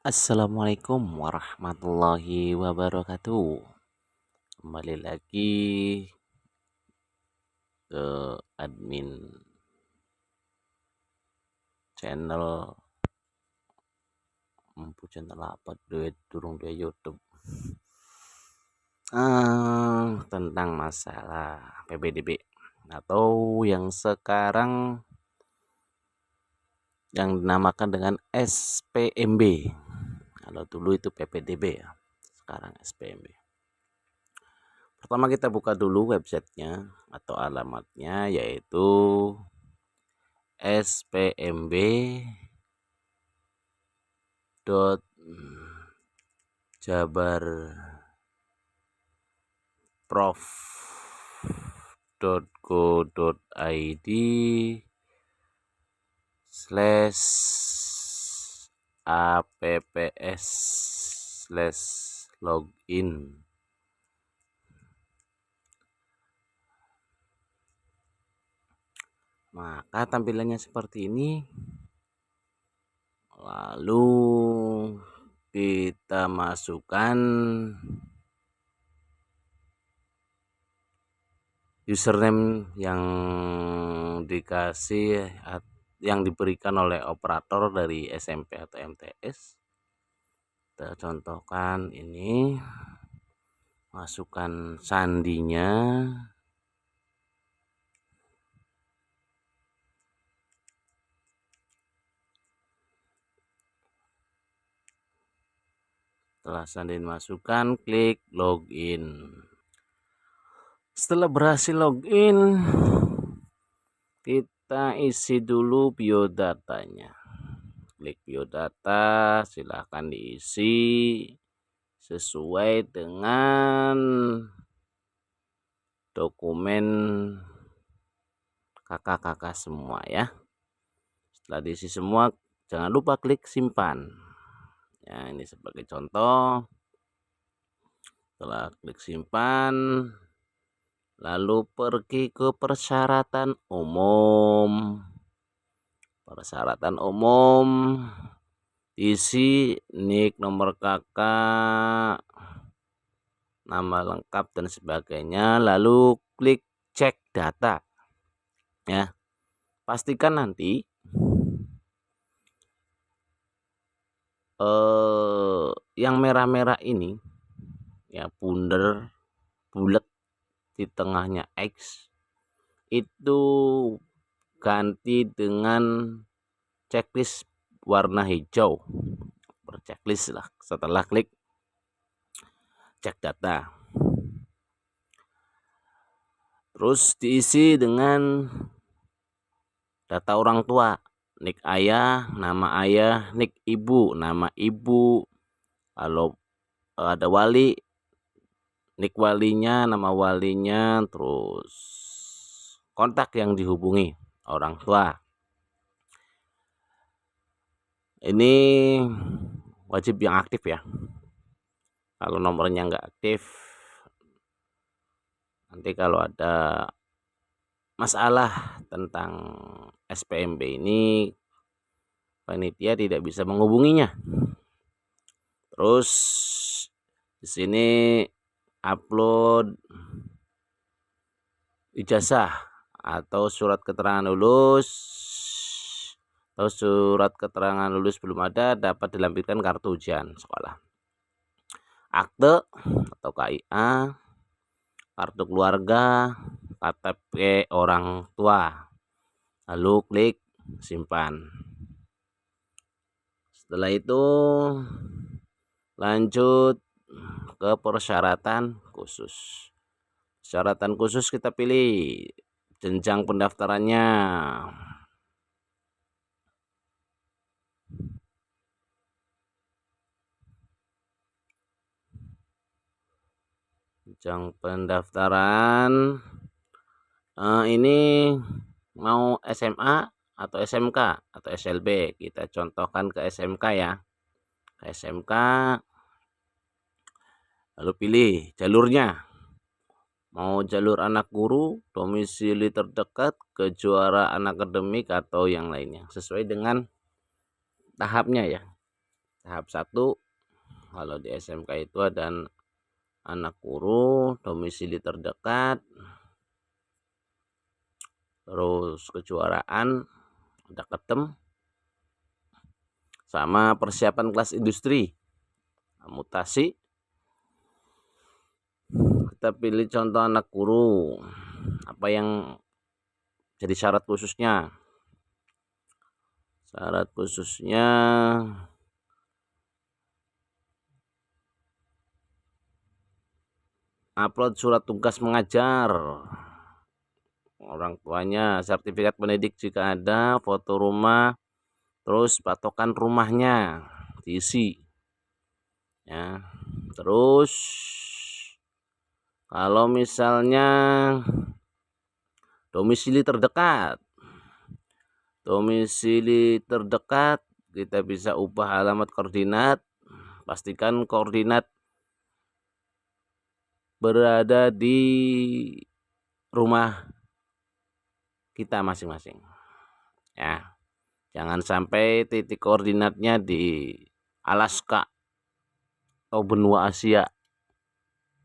Assalamualaikum warahmatullahi wabarakatuh. Kembali lagi ke admin channel channel apa duit durung dia YouTube tentang masalah PPDB atau yang sekarang yang dinamakan dengan SPMB. Kalau dulu itu PPDB ya, sekarang SPMB. Pertama kita buka dulu websitenya atau alamatnya, yaitu spmb jabarprof.go.id/apps/login. Maka tampilannya seperti ini. Lalu kita masukkan username yang diberikan oleh operator dari SMP atau MTS. Kita contohkan ini, masukkan sandinya, setelah sandi dimasukkan, klik login. Setelah berhasil login, kita isi dulu biodatanya. Klik biodata, silahkan diisi sesuai dengan dokumen kakak-kakak semua ya. Setelah diisi semua, jangan lupa klik simpan. Ya, ini sebagai contoh. Setelah klik simpan, lalu pergi ke persyaratan umum. Persyaratan umum, isi nik, nomor kakak, nama lengkap dan sebagainya, lalu klik cek data. Ya. Pastikan nanti yang merah-merah ini ya, bulat di tengahnya X, itu ganti dengan checklist warna hijau, berchecklist lah setelah klik cek data. Terus diisi dengan data orang tua, nik ayah, nama ayah, nik ibu, nama ibu. Kalau ada wali, nik walinya, nama walinya, terus kontak yang dihubungi orang tua. Ini wajib yang aktif ya. Kalau nomornya nggak aktif, nanti kalau ada masalah tentang SPMB ini, panitia tidak bisa menghubunginya. Terus di sini upload ijazah atau surat keterangan lulus, atau surat keterangan lulus belum ada, dapat dilampirkan kartu ujian sekolah, akte atau KIA, kartu keluarga, KTP orang tua, lalu klik simpan. Setelah itu lanjut ke persyaratan khusus. Persyaratan khusus kita pilih jenjang pendaftarannya. Jenjang pendaftaran ini mau SMA atau SMK atau SLB. Kita contohkan ke SMK ya. Ke SMK, lalu pilih jalurnya. Mau jalur anak guru, domisili terdekat, kejuaraan akademik, atau yang lainnya, sesuai dengan tahapnya ya. tahap 1 kalau di SMK itu ada anak guru, domisili terdekat, terus kejuaraan, ada ketem, sama persiapan kelas industri. Mutasi, kita pilih contoh anak guru, apa yang jadi syarat khususnya. Syarat khususnya upload surat tugas mengajar, orang tuanya, sertifikat pendidik jika ada, foto rumah, terus patokan rumahnya diisi ya. Terus kalau misalnya domisili terdekat kita bisa ubah alamat koordinat, pastikan koordinat berada di rumah kita masing-masing ya. Jangan sampai titik koordinatnya di Alaska atau benua Asia.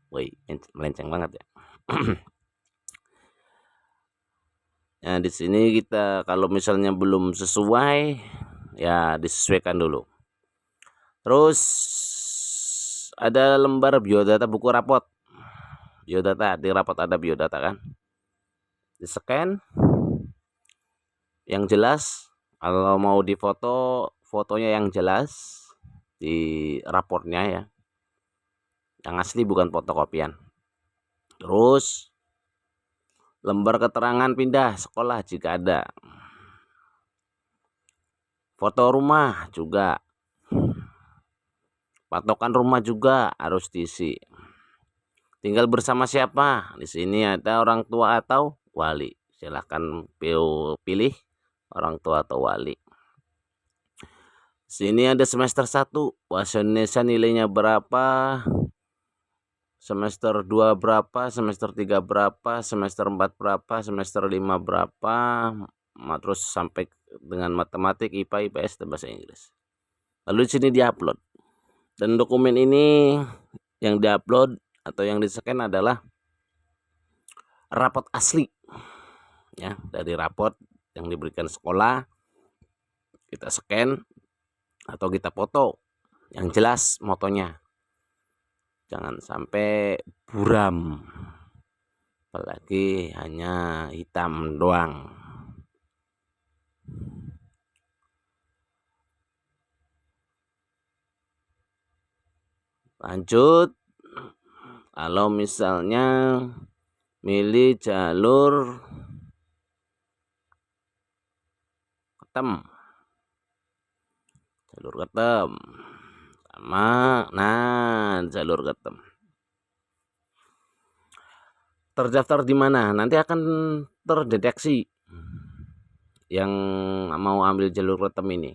Woi, melenceng banget ya. Nah, di sini kita kalau misalnya belum sesuai ya disesuaikan dulu. Terus ada lembar biodata buku rapot. Biodata, di rapot ada biodata kan. Di scan yang jelas, kalau mau difoto, fotonya yang jelas di raportnya ya. Yang asli bukan fotokopian. Terus lembar keterangan pindah sekolah jika ada. Foto rumah juga. Patokan rumah juga harus diisi. Tinggal bersama siapa? Di sini ada orang tua atau wali. Silahkan pilih orang tua atau wali. Sini ada semester 1, bahasa Indonesia nilainya berapa, semester 2 berapa, semester 3 berapa, semester 4 berapa, semester 5 berapa, terus sampai dengan matematik, IPA, IPS, dan bahasa Inggris. Lalu di sini diupload. Dan dokumen ini yang diupload atau yang di-scan adalah rapot asli. Ya, dari rapot yang diberikan sekolah kita scan atau kita foto yang jelas motonya, jangan sampai buram, apalagi hanya hitam doang. Lanjut, kalau misalnya milih jalur ketem sama jalur ketem terdaftar di mana nanti akan terdeteksi yang mau ambil jalur ketem ini.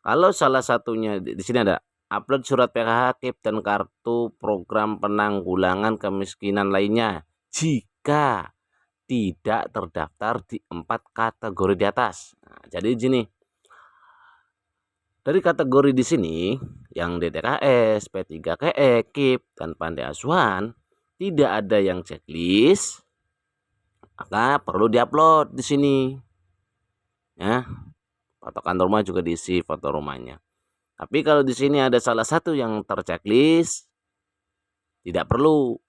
Kalau salah satunya di sini ada upload surat PKH, KIP, dan kartu program penanggulangan kemiskinan lainnya jika tidak terdaftar di 4 kategori di atas. Nah, jadi gini, dari kategori di sini yang DTKS, P3KE, KIP, dan Panti Asuhan tidak ada yang checklist, maka perlu diupload di sini. Ya, patokan rumah juga diisi foto rumahnya. Tapi kalau di sini ada salah satu yang terchecklist, tidak perlu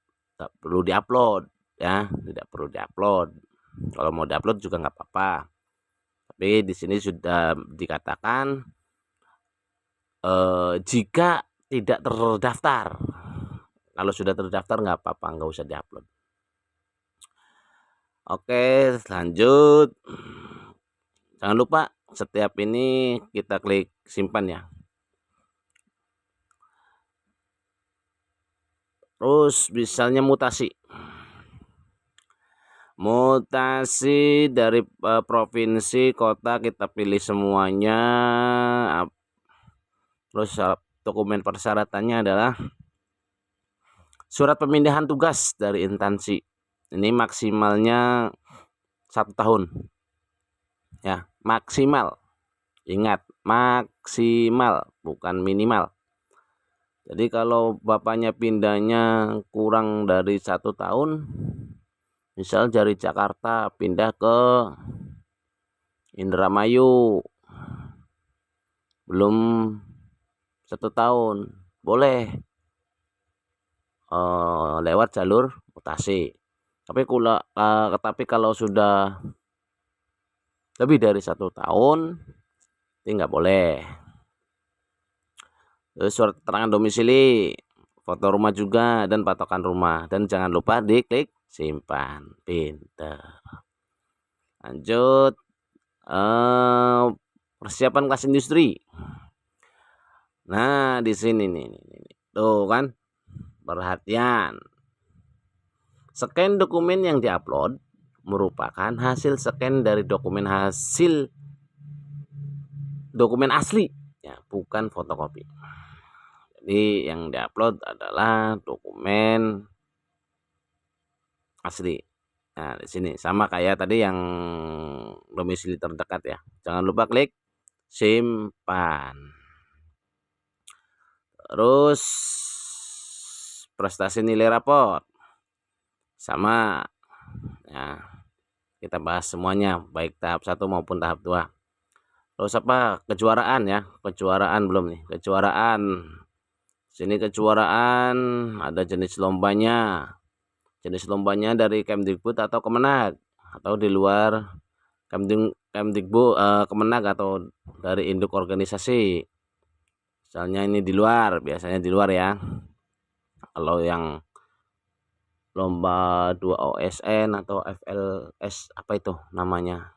diupload ya, tidak perlu diupload. Kalau mau diupload juga nggak apa-apa. Tapi di sini sudah dikatakan jika tidak terdaftar. Kalau sudah terdaftar nggak apa-apa, nggak usah diupload. Oke, lanjut. Jangan lupa setiap ini kita klik simpan ya. Terus misalnya mutasi dari provinsi, kota kita pilih semuanya. Terus dokumen persyaratannya adalah surat pemindahan tugas dari instansi. Ini maksimalnya 1 tahun ya, maksimal. Ingat, maksimal bukan minimal. Jadi kalau bapaknya pindahnya kurang dari 1 tahun, misal dari Jakarta pindah ke Indramayu, belum 1 tahun, boleh lewat jalur mutasi. Tapi kalau sudah lebih dari 1 tahun, ini nggak boleh. Terus surat keterangan domisili, foto rumah juga, dan patokan rumah. Dan jangan lupa diklik simpan. Pinter. Lanjut, persiapan kelas industri. Nah, di sini nih. Tuh kan, perhatian. Scan dokumen yang diupload merupakan hasil scan dari dokumen asli, ya, bukan fotokopi. Jadi yang diupload adalah dokumen asli. Nah, di sini sama kayak tadi yang domisili terdekat ya. Jangan lupa klik simpan. Terus prestasi nilai raport sama. Nah, kita bahas semuanya baik tahap 1 maupun tahap 2. Terus kejuaraan ya. Kejuaraan belum nih. Kejuaraan. Sini kejuaraan ada jenis lombanya. Jenis lombanya dari Kemdikbud atau Kemenag, atau di luar Kemdikbud, Kemenag, atau dari induk organisasi. Misalnya ini di luar, biasanya di luar ya. Kalau yang lomba 2 OSN atau FLS apa itu namanya,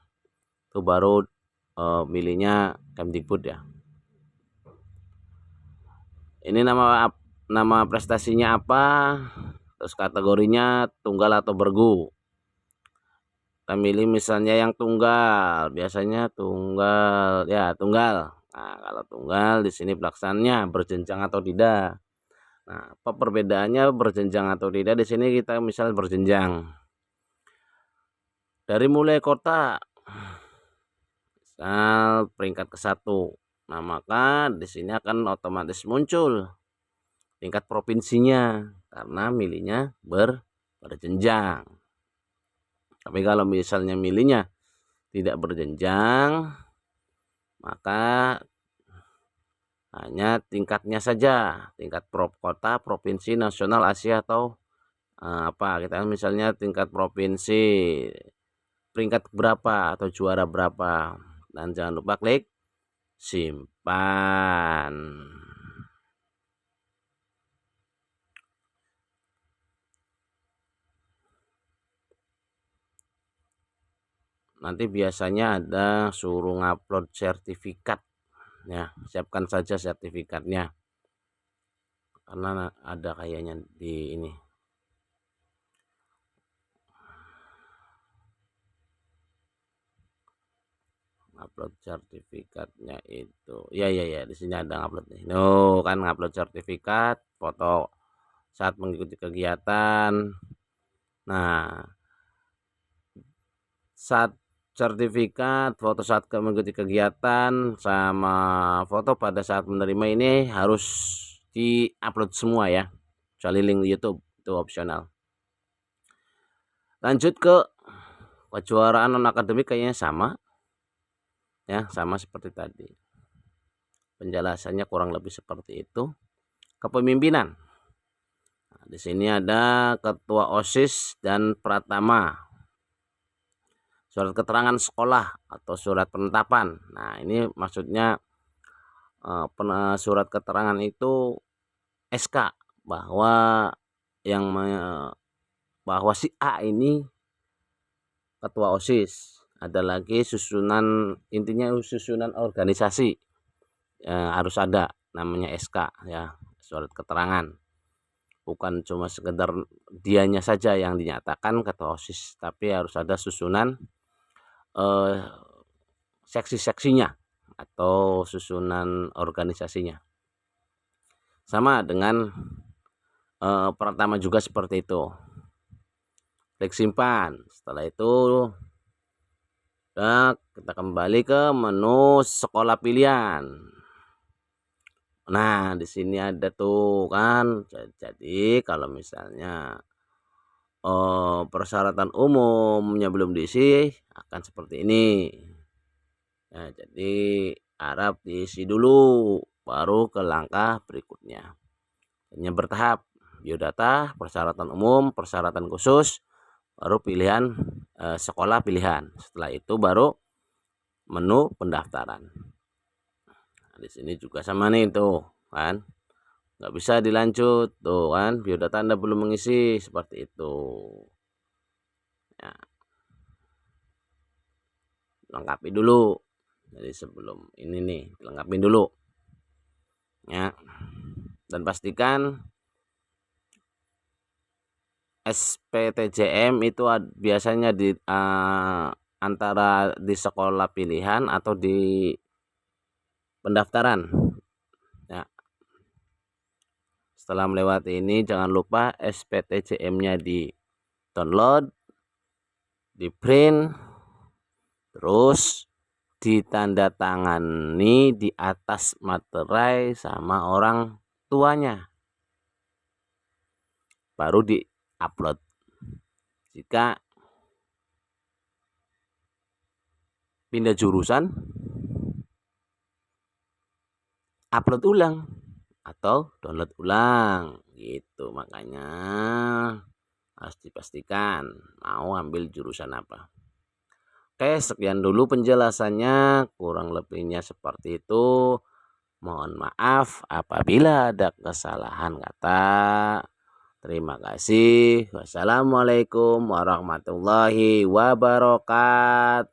itu baru milihnya Kemdikbud ya. Ini nama prestasinya apa, terus kategorinya tunggal atau bergu. Kita milih misalnya yang tunggal, biasanya tunggal ya, tunggal. Nah, kalau tunggal di sini pelaksananya berjenjang atau tidak. Nah, apa perbedaannya berjenjang atau tidak? Di sini kita misal berjenjang. Dari mulai kota, misal peringkat ke-1. Nah, maka di sini akan otomatis muncul tingkat provinsinya karena milihnya berjenjang. Tapi kalau misalnya milihnya tidak berjenjang, maka hanya tingkatnya saja, tingkat kota, provinsi, nasional, Asia, atau kita misalnya tingkat provinsi peringkat berapa atau juara berapa. Dan jangan lupa klik simpan. Nanti biasanya ada suruh ngupload sertifikat ya, siapkan saja sertifikatnya karena ada kayaknya di ini. Upload sertifikatnya itu ya di sini ada upload nih. Kan upload sertifikat foto saat mengikuti kegiatan. Nah, saat sertifikat, foto saat mengikuti kegiatan, sama foto pada saat menerima ini harus di-upload semua ya, kecuali link YouTube itu opsional. Lanjut ke kejuaraan non akademik, kayaknya sama ya, sama seperti tadi. Penjelasannya kurang lebih seperti itu. Kepemimpinan. Nah, di sini ada ketua OSIS dan pratama. Surat keterangan sekolah atau surat penetapan. Nah, ini maksudnya surat keterangan itu SK bahwa bahwa si A ini ketua OSIS. Ada lagi susunan, intinya susunan organisasi harus ada namanya SK ya, surat keterangan. Bukan cuma sekedar dianya saja yang dinyatakan ketua OSIS, tapi harus ada susunan seksi-seksinya atau susunan organisasinya. Sama dengan pertama juga seperti itu. Klik simpan. Setelah itu kita kembali ke menu sekolah pilihan. Nah, di sini ada tuh kan. Jadi kalau misalnya persyaratan umumnya belum diisi akan seperti ini. Nah, jadi harap diisi dulu baru ke langkah berikutnya. Hanya bertahap. Biodata, persyaratan umum, persyaratan khusus, baru pilihan sekolah pilihan. Setelah itu baru menu pendaftaran. Nah, di sini juga sama nih tuh kan, nggak bisa dilanjut tuh kan, biodata Anda belum mengisi seperti itu ya, lengkapi dulu. Jadi sebelum ini nih lengkapi dulu ya, dan pastikan SPTJM itu biasanya di antara di sekolah pilihan atau di pendaftaran ya. Setelah melewati ini jangan lupa SPTJM-nya di download, di print, terus ditandatangani di atas materai sama orang tuanya, baru di-upload. Jika pindah jurusan, upload ulang atau download ulang gitu. Makanya harus dipastikan mau ambil jurusan apa. Oke, sekian dulu penjelasannya, kurang lebihnya seperti itu. Mohon maaf apabila ada kesalahan kata. Terima kasih. Wassalamualaikum warahmatullahi wabarakatuh.